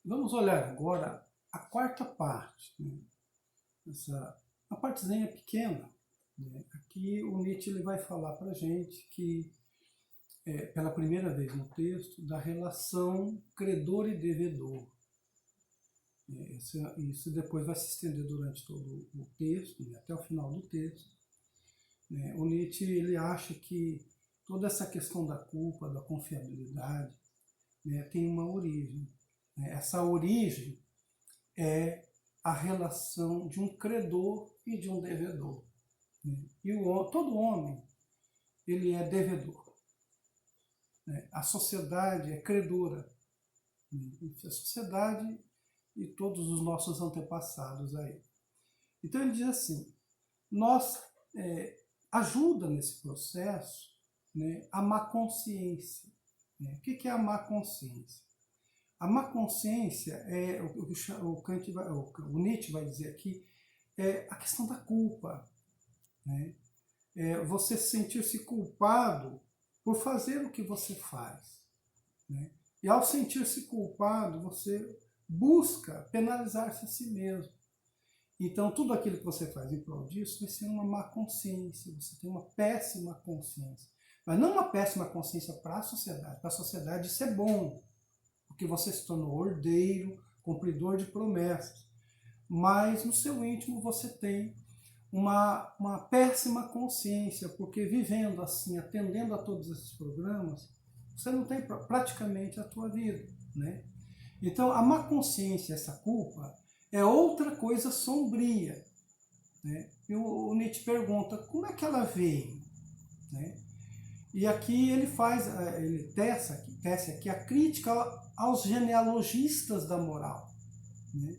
Vamos olhar agora a quarta parte, né? A partezinha pequena, né? Aqui o Nietzsche ele vai falar para a gente que, pela primeira vez no texto, da relação credor e devedor. Isso depois vai se estender durante todo o texto, né? Até o final do texto. Né? O Nietzsche ele acha que toda essa questão da culpa, da confiabilidade, né, tem uma origem. Né? Essa origem é a relação de um credor e de um devedor. Né? E todo homem ele é devedor. Né? A sociedade é credora. Né? A sociedade e todos os nossos antepassados aí. Então ele diz assim, nós ajuda nesse processo, né, a má consciência. Né? O que é a má consciência? A má consciência é o Nietzsche vai dizer aqui, é a questão da culpa. Né? É você sentir-se culpado por fazer o que você faz. Né? E ao sentir-se culpado, você busca penalizar-se a si mesmo. Então, tudo aquilo que você faz em prol disso vai ser uma má consciência, você tem uma péssima consciência. Mas não uma péssima consciência para a sociedade. Para a sociedade isso é bom, porque você se tornou ordeiro, cumpridor de promessas. Mas no seu íntimo você tem uma péssima consciência, porque vivendo assim, atendendo a todos esses programas, você não tem praticamente a tua vida. Né? Então, a má consciência, essa culpa, é outra coisa sombria. Né? E o Nietzsche pergunta, como é que ela veio? Né? E aqui ele tece aqui a crítica aos genealogistas da moral. Né?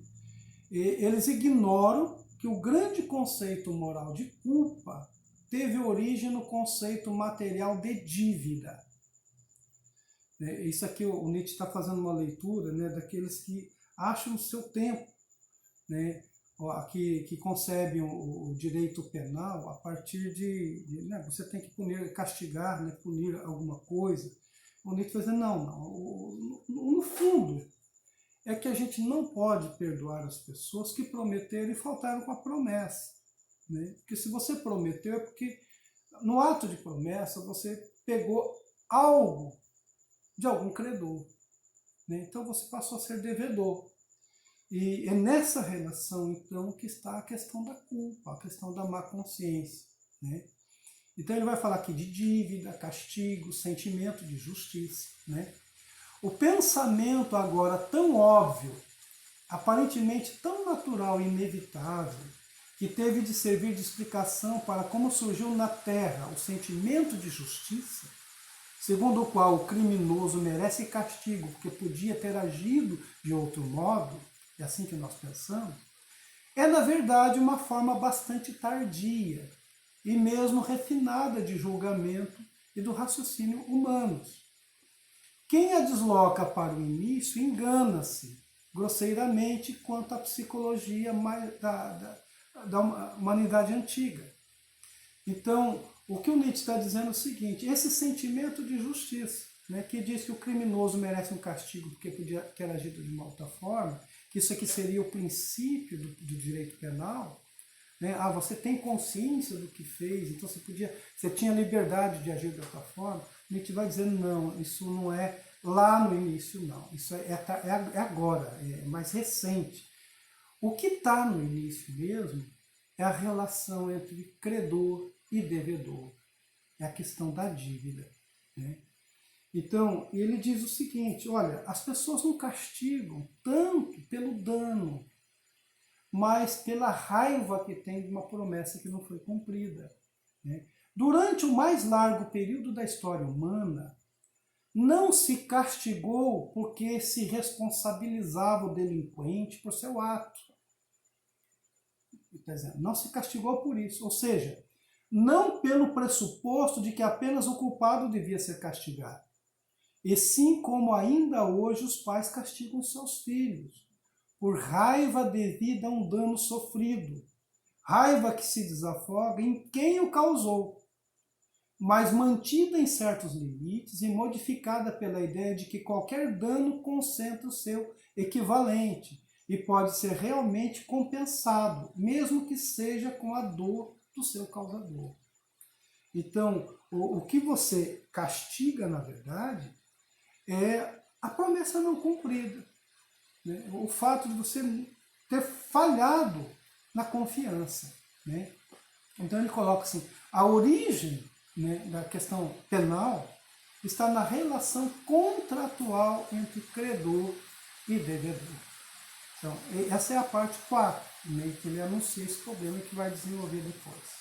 E eles ignoram que o grande conceito moral de culpa teve origem no conceito material de dívida. Isso aqui o Nietzsche está fazendo uma leitura, né, daqueles que acham o seu tempo, né, que concebem o direito penal a partir de né, você tem que punir, castigar, né, punir alguma coisa. O Nietzsche vai dizer, não, no fundo é que a gente não pode perdoar as pessoas que prometeram e faltaram com a promessa. Né? Porque se você prometeu é porque no ato de promessa você pegou algo de algum credor. Né? Então você passou a ser devedor. E é nessa relação, então, que está a questão da culpa, a questão da má consciência. Né? Então ele vai falar aqui de dívida, castigo, sentimento de justiça. Né? O pensamento agora tão óbvio, aparentemente tão natural e inevitável, que teve de servir de explicação para como surgiu na Terra o sentimento de justiça, segundo o qual o criminoso merece castigo porque podia ter agido de outro modo, é assim que nós pensamos, é na verdade uma forma bastante tardia e mesmo refinada de julgamento e do raciocínio humanos. Quem a desloca para o início engana-se grosseiramente quanto à psicologia da humanidade antiga. Então, o que o Nietzsche está dizendo é o seguinte, esse sentimento de justiça, né, que diz que o criminoso merece um castigo porque podia ter agido de uma outra forma, que isso aqui seria o princípio do direito penal, né? Você tem consciência do que fez, então você tinha liberdade de agir de outra forma. A gente vai dizendo, não, isso não é lá no início, não. Isso é agora, é mais recente. O que está no início mesmo é a relação entre credor e devedor. É a questão da dívida. Né? Então, ele diz o seguinte, olha, as pessoas não castigam tanto pelo dano, mas pela raiva que tem de uma promessa que não foi cumprida. Né? Durante o mais largo período da história humana, não se castigou porque se responsabilizava o delinquente por seu ato. Não se castigou por isso. Ou seja, não pelo pressuposto de que apenas o culpado devia ser castigado, e sim como ainda hoje os pais castigam seus filhos, por raiva devida a um dano sofrido, raiva que se desafoga em quem o causou. mas mantida em certos limites e modificada pela ideia de que qualquer dano concentra o seu equivalente e pode ser realmente compensado, mesmo que seja com a dor do seu causador. Então, o que você castiga, na verdade, é a promessa não cumprida, né? O fato de você ter falhado na confiança, né? Então ele coloca assim, a origem, né, da questão penal está na relação contratual entre credor e devedor. Então, essa é a parte 4, né, que ele anuncia esse problema que vai desenvolver depois.